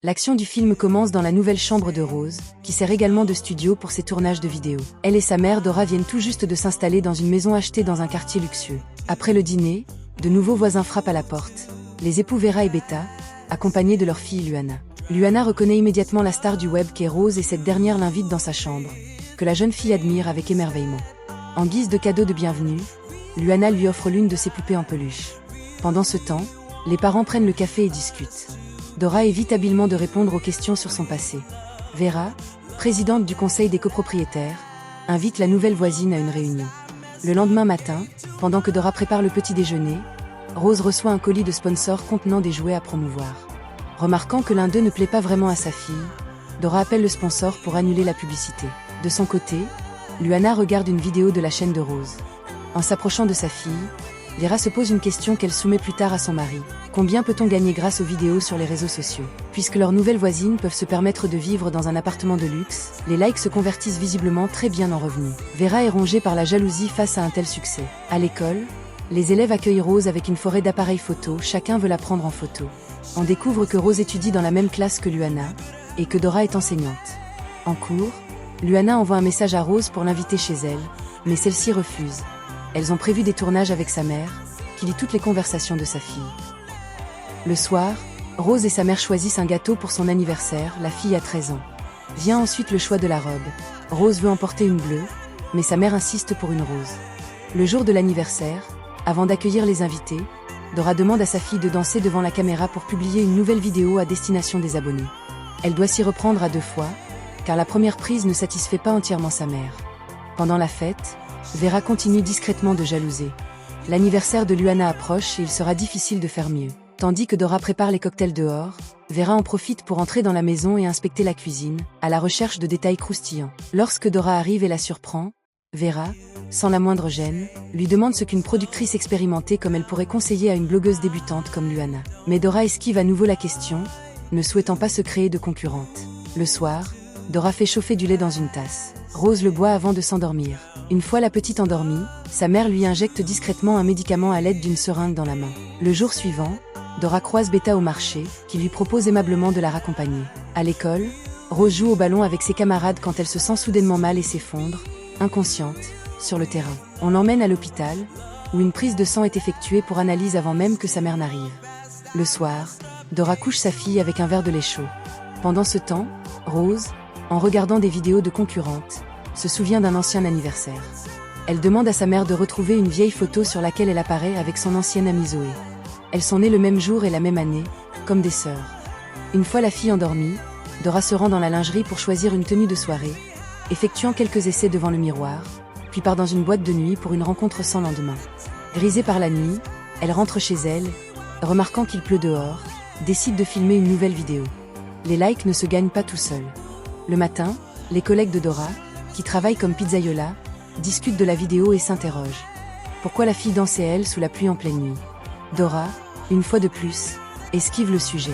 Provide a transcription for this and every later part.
L'action du film commence dans la nouvelle chambre de Rose, qui sert également de studio pour ses tournages de vidéos. Elle et sa mère Dora viennent tout juste de s'installer dans une maison achetée dans un quartier luxueux. Après le dîner, de nouveaux voisins frappent à la porte, les époux Vera et Beta, accompagnés de leur fille Luana. Luana reconnaît immédiatement la star du web qu'est Rose et cette dernière l'invite dans sa chambre, que la jeune fille admire avec émerveillement. En guise de cadeau de bienvenue, Luana lui offre l'une de ses poupées en peluche. Pendant ce temps, les parents prennent le café et discutent. Dora évite habilement de répondre aux questions sur son passé. Vera, présidente du conseil des copropriétaires, invite la nouvelle voisine à une réunion. Le lendemain matin, pendant que Dora prépare le petit déjeuner, Rose reçoit un colis de sponsors contenant des jouets à promouvoir. Remarquant que l'un d'eux ne plaît pas vraiment à sa fille, Dora appelle le sponsor pour annuler la publicité. De son côté, Luana regarde une vidéo de la chaîne de Rose. En s'approchant de sa fille, Vera se pose une question qu'elle soumet plus tard à son mari. Combien peut-on gagner grâce aux vidéos sur les réseaux sociaux? Puisque leurs nouvelles voisines peuvent se permettre de vivre dans un appartement de luxe, les likes se convertissent visiblement très bien en revenus. Vera est rongée par la jalousie face à un tel succès. À l'école, les élèves accueillent Rose avec une forêt d'appareils photo, chacun veut la prendre en photo. On découvre que Rose étudie dans la même classe que Luana, et que Dora est enseignante. En cours, Luana envoie un message à Rose pour l'inviter chez elle, mais celle-ci refuse. Elles ont prévu des tournages avec sa mère, qui lit toutes les conversations de sa fille. Le soir, Rose et sa mère choisissent un gâteau pour son anniversaire, la fille a 13 ans. Vient ensuite le choix de la robe. Rose veut emporter une bleue, mais sa mère insiste pour une rose. Le jour de l'anniversaire, avant d'accueillir les invités, Dora demande à sa fille de danser devant la caméra pour publier une nouvelle vidéo à destination des abonnés. Elle doit s'y reprendre à 2 fois, car la première prise ne satisfait pas entièrement sa mère. Pendant la fête, Vera continue discrètement de jalouser. L'anniversaire de Luana approche et il sera difficile de faire mieux. Tandis que Dora prépare les cocktails dehors, Vera en profite pour entrer dans la maison et inspecter la cuisine, à la recherche de détails croustillants. Lorsque Dora arrive et la surprend, Vera, sans la moindre gêne, lui demande ce qu'une productrice expérimentée comme elle pourrait conseiller à une blogueuse débutante comme Luana. Mais Dora esquive à nouveau la question, ne souhaitant pas se créer de concurrente. Le soir, Dora fait chauffer du lait dans une tasse. Rose le boit avant de s'endormir. Une fois la petite endormie, sa mère lui injecte discrètement un médicament à l'aide d'une seringue dans la main. Le jour suivant, Dora croise Beta au marché, qui lui propose aimablement de la raccompagner. À l'école, Rose joue au ballon avec ses camarades quand elle se sent soudainement mal et s'effondre, inconsciente, sur le terrain. On l'emmène à l'hôpital, où une prise de sang est effectuée pour analyse avant même que sa mère n'arrive. Le soir, Dora couche sa fille avec un verre de lait chaud. Pendant ce temps, Rose, en regardant des vidéos de concurrentes, se souvient d'un ancien anniversaire. Elle demande à sa mère de retrouver une vieille photo sur laquelle elle apparaît avec son ancienne amie Zoé. Elles sont nées le même jour et la même année, comme des sœurs. Une fois la fille endormie, Dora se rend dans la lingerie pour choisir une tenue de soirée, effectuant quelques essais devant le miroir, puis part dans une boîte de nuit pour une rencontre sans lendemain. Grisée par la nuit, elle rentre chez elle, remarquant qu'il pleut dehors, décide de filmer une nouvelle vidéo. Les likes ne se gagnent pas tout seuls. Le matin, les collègues de Dora, qui travaillent comme pizzaiola, discutent de la vidéo et s'interrogent. Pourquoi la fille dansait elle sous la pluie en pleine nuit? Dora, une fois de plus, esquive le sujet.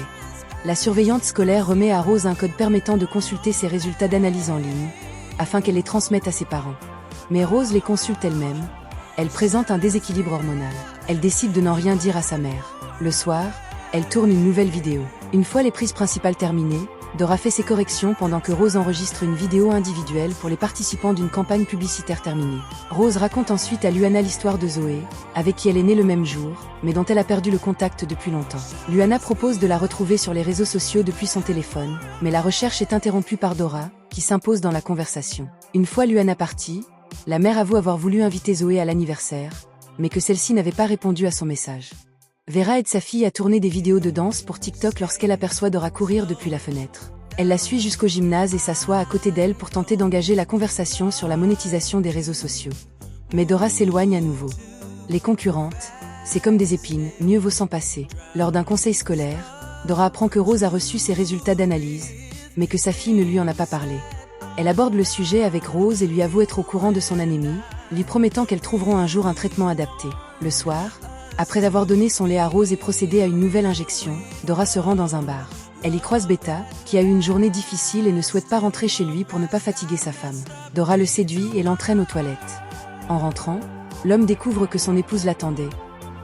La surveillante scolaire remet à Rose un code permettant de consulter ses résultats d'analyse en ligne, afin qu'elle les transmette à ses parents. Mais Rose les consulte elle-même, elle présente un déséquilibre hormonal. Elle décide de n'en rien dire à sa mère. Le soir, elle tourne une nouvelle vidéo. Une fois les prises principales terminées, Dora fait ses corrections pendant que Rose enregistre une vidéo individuelle pour les participants d'une campagne publicitaire terminée. Rose raconte ensuite à Luana l'histoire de Zoé, avec qui elle est née le même jour, mais dont elle a perdu le contact depuis longtemps. Luana propose de la retrouver sur les réseaux sociaux depuis son téléphone, mais la recherche est interrompue par Dora, qui s'impose dans la conversation. Une fois Luana partie, la mère avoue avoir voulu inviter Zoé à l'anniversaire, mais que celle-ci n'avait pas répondu à son message. Vera aide sa fille à tourner des vidéos de danse pour TikTok lorsqu'elle aperçoit Dora courir depuis la fenêtre. Elle la suit jusqu'au gymnase et s'assoit à côté d'elle pour tenter d'engager la conversation sur la monétisation des réseaux sociaux. Mais Dora s'éloigne à nouveau. Les concurrentes, c'est comme des épines, mieux vaut s'en passer. Lors d'un conseil scolaire, Dora apprend que Rose a reçu ses résultats d'analyse, mais que sa fille ne lui en a pas parlé. Elle aborde le sujet avec Rose et lui avoue être au courant de son anémie, lui promettant qu'elles trouveront un jour un traitement adapté. Le soir, après avoir donné son lait à Rose et procédé à une nouvelle injection, Dora se rend dans un bar. Elle y croise Beta, qui a eu une journée difficile et ne souhaite pas rentrer chez lui pour ne pas fatiguer sa femme. Dora le séduit et l'entraîne aux toilettes. En rentrant, l'homme découvre que son épouse l'attendait.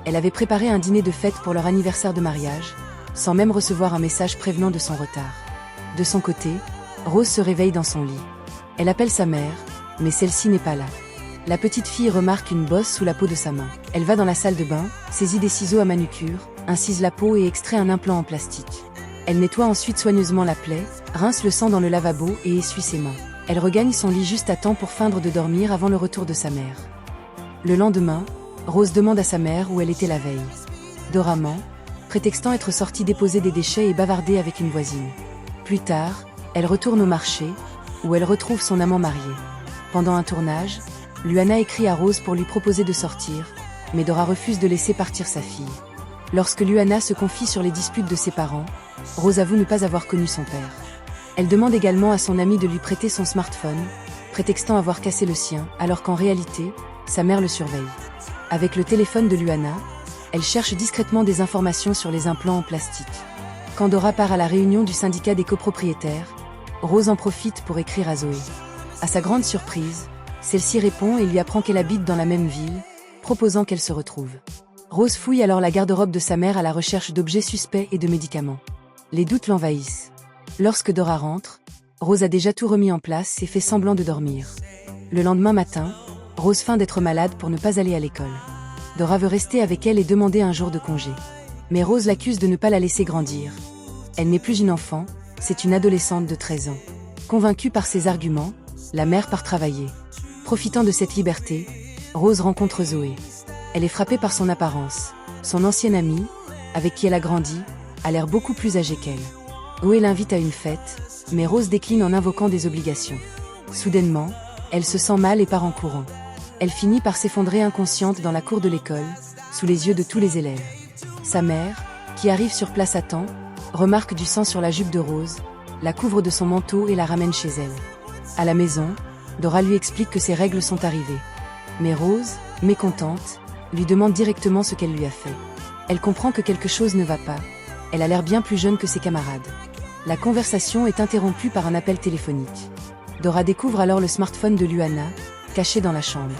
Elle avait préparé un dîner de fête pour leur anniversaire de mariage, sans même recevoir un message prévenant de son retard. De son côté, Rose se réveille dans son lit. Elle appelle sa mère, mais celle-ci n'est pas là. La petite fille remarque une bosse sous la peau de sa main. Elle va dans la salle de bain, saisit des ciseaux à manucure, incise la peau et extrait un implant en plastique. Elle nettoie ensuite soigneusement la plaie, rince le sang dans le lavabo et essuie ses mains. Elle regagne son lit juste à temps pour feindre de dormir avant le retour de sa mère. Le lendemain, Rose demande à sa mère où elle était la veille. Dora ment, prétextant être sortie déposer des déchets et bavarder avec une voisine. Plus tard, elle retourne au marché, où elle retrouve son amant marié. Pendant un tournage, Luana écrit à Rose pour lui proposer de sortir, mais Dora refuse de laisser partir sa fille. Lorsque Luana se confie sur les disputes de ses parents, Rose avoue ne pas avoir connu son père. Elle demande également à son amie de lui prêter son smartphone, prétextant avoir cassé le sien, alors qu'en réalité, sa mère le surveille. Avec le téléphone de Luana, elle cherche discrètement des informations sur les implants en plastique. Quand Dora part à la réunion du syndicat des copropriétaires, Rose en profite pour écrire à Zoé. À sa grande surprise, celle-ci répond et lui apprend qu'elle habite dans la même ville, proposant qu'elle se retrouve. Rose fouille alors la garde-robe de sa mère à la recherche d'objets suspects et de médicaments. Les doutes l'envahissent. Lorsque Dora rentre, Rose a déjà tout remis en place et fait semblant de dormir. Le lendemain matin, Rose feint d'être malade pour ne pas aller à l'école. Dora veut rester avec elle et demander un jour de congé. Mais Rose l'accuse de ne pas la laisser grandir. Elle n'est plus une enfant, c'est une adolescente de 13 ans. Convaincue par ses arguments, la mère part travailler. Profitant de cette liberté, Rose rencontre Zoé. Elle est frappée par son apparence. Son ancienne amie, avec qui elle a grandi, a l'air beaucoup plus âgée qu'elle. Zoé l'invite à une fête, mais Rose décline en invoquant des obligations. Soudainement, elle se sent mal et part en courant. Elle finit par s'effondrer inconsciente dans la cour de l'école, sous les yeux de tous les élèves. Sa mère, qui arrive sur place à temps, remarque du sang sur la jupe de Rose, la couvre de son manteau et la ramène chez elle. À la maison, Dora lui explique que ses règles sont arrivées. Mais Rose, mécontente, lui demande directement ce qu'elle lui a fait. Elle comprend que quelque chose ne va pas. Elle a l'air bien plus jeune que ses camarades. La conversation est interrompue par un appel téléphonique. Dora découvre alors le smartphone de Luana, caché dans la chambre.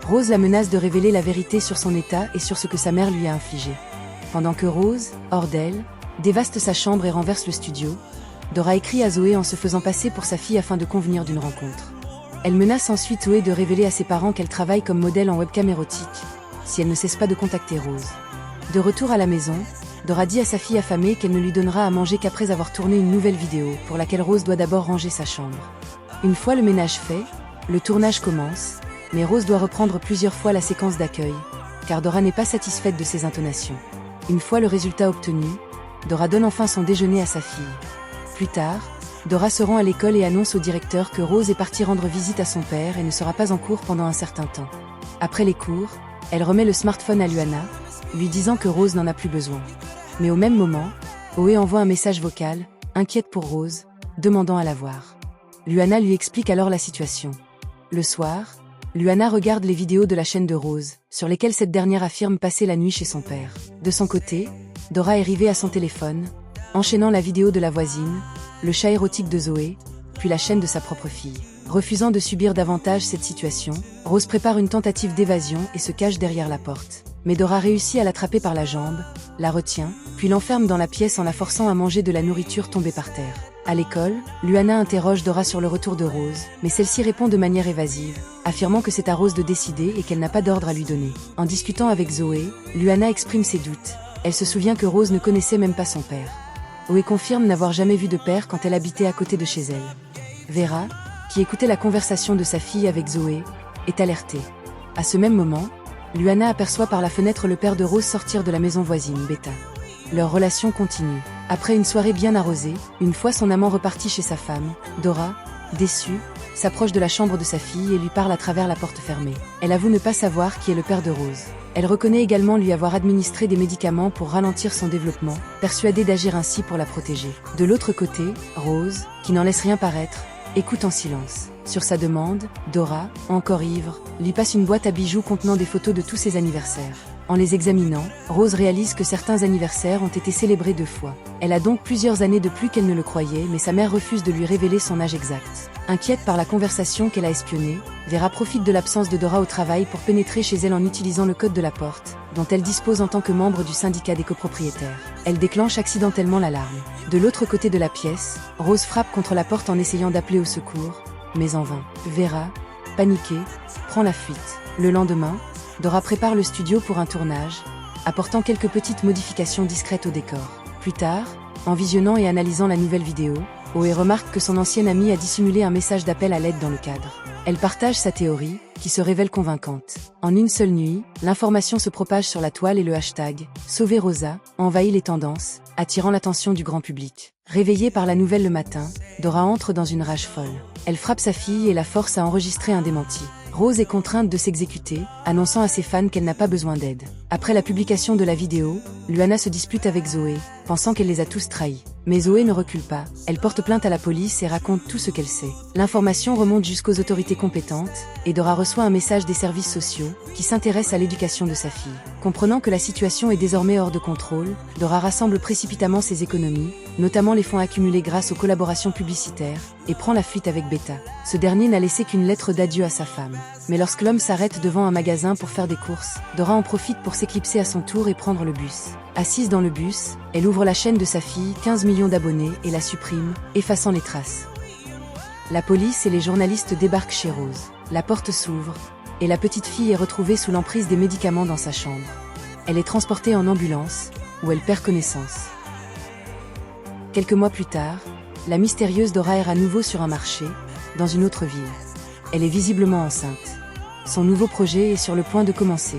Rose la menace de révéler la vérité sur son état et sur ce que sa mère lui a infligé. Pendant que Rose, hors d'elle, dévaste sa chambre et renverse le studio, Dora écrit à Zoé en se faisant passer pour sa fille afin de convenir d'une rencontre. Elle menace ensuite Zoé de révéler à ses parents qu'elle travaille comme modèle en webcam érotique, si elle ne cesse pas de contacter Rose. De retour à la maison, Dora dit à sa fille affamée qu'elle ne lui donnera à manger qu'après avoir tourné une nouvelle vidéo, pour laquelle Rose doit d'abord ranger sa chambre. Une fois le ménage fait, le tournage commence, mais Rose doit reprendre plusieurs fois la séquence d'accueil, car Dora n'est pas satisfaite de ses intonations. Une fois le résultat obtenu, Dora donne enfin son déjeuner à sa fille. Plus tard, Dora se rend à l'école et annonce au directeur que Rose est partie rendre visite à son père et ne sera pas en cours pendant un certain temps. Après les cours, elle remet le smartphone à Luana, lui disant que Rose n'en a plus besoin. Mais au même moment, Zoé envoie un message vocal, inquiète pour Rose, demandant à la voir. Luana lui explique alors la situation. Le soir, Luana regarde les vidéos de la chaîne de Rose, sur lesquelles cette dernière affirme passer la nuit chez son père. De son côté, Dora est rivée à son téléphone, enchaînant la vidéo de la voisine, le chat érotique de Zoé, puis la chaîne de sa propre fille. Refusant de subir davantage cette situation, Rose prépare une tentative d'évasion et se cache derrière la porte. Mais Dora réussit à l'attraper par la jambe, la retient, puis l'enferme dans la pièce en la forçant à manger de la nourriture tombée par terre. À l'école, Luana interroge Dora sur le retour de Rose, mais celle-ci répond de manière évasive, affirmant que c'est à Rose de décider et qu'elle n'a pas d'ordre à lui donner. En discutant avec Zoé, Luana exprime ses doutes. Elle se souvient que Rose ne connaissait même pas son père. Zoé confirme n'avoir jamais vu de père quand elle habitait à côté de chez elle. Vera, qui écoutait la conversation de sa fille avec Zoé, est alertée. À ce même moment, Luana aperçoit par la fenêtre le père de Rose sortir de la maison voisine, Beta. Leur relation continue. Après une soirée bien arrosée, une fois son amant reparti chez sa femme, Dora, déçue, s'approche de la chambre de sa fille et lui parle à travers la porte fermée. Elle avoue ne pas savoir qui est le père de Rose. Elle reconnaît également lui avoir administré des médicaments pour ralentir son développement, persuadée d'agir ainsi pour la protéger. De l'autre côté, Rose, qui n'en laisse rien paraître, écoute en silence. Sur sa demande, Dora, encore ivre, lui passe une boîte à bijoux contenant des photos de tous ses anniversaires. En les examinant, Rose réalise que certains anniversaires ont été célébrés 2 fois. Elle a donc plusieurs années de plus qu'elle ne le croyait, mais sa mère refuse de lui révéler son âge exact. Inquiète par la conversation qu'elle a espionnée, Vera profite de l'absence de Dora au travail pour pénétrer chez elle en utilisant le code de la porte, dont elle dispose en tant que membre du syndicat des copropriétaires. Elle déclenche accidentellement l'alarme. De l'autre côté de la pièce, Rose frappe contre la porte en essayant d'appeler au secours, mais en vain. Vera, paniquée, prend la fuite. Le lendemain, Dora prépare le studio pour un tournage, apportant quelques petites modifications discrètes au décor. Plus tard, en visionnant et analysant la nouvelle vidéo, Oe remarque que son ancienne amie a dissimulé un message d'appel à l'aide dans le cadre. Elle partage sa théorie, qui se révèle convaincante. En une seule nuit, l'information se propage sur la toile et le hashtag « Sauver Rosa » envahit les tendances, attirant l'attention du grand public. Réveillée par la nouvelle le matin, Dora entre dans une rage folle. Elle frappe sa fille et la force à enregistrer un démenti. Rose est contrainte de s'exécuter, annonçant à ses fans qu'elle n'a pas besoin d'aide. Après la publication de la vidéo, Luana se dispute avec Zoé, pensant qu'elle les a tous trahis. Mais Zoé ne recule pas, elle porte plainte à la police et raconte tout ce qu'elle sait. L'information remonte jusqu'aux autorités compétentes, et Dora reçoit un message des services sociaux, qui s'intéressent à l'éducation de sa fille. Comprenant que la situation est désormais hors de contrôle, Dora rassemble précipitamment ses économies, notamment les fonds accumulés grâce aux collaborations publicitaires, et prend la fuite avec Beta. Ce dernier n'a laissé qu'une lettre d'adieu à sa femme. Mais lorsque l'homme s'arrête devant un magasin pour faire des courses, Dora en profite pour s'éclipser à son tour et prendre le bus. Assise dans le bus, elle ouvre la chaîne de sa fille, 15 millions d'abonnés, et la supprime, effaçant les traces. La police et les journalistes débarquent chez Rose. La porte s'ouvre, et la petite fille est retrouvée sous l'emprise des médicaments dans sa chambre. Elle est transportée en ambulance, où elle perd connaissance. Quelques mois plus tard, la mystérieuse Dora erre à nouveau sur un marché, dans une autre ville. Elle est visiblement enceinte. Son nouveau projet est sur le point de commencer.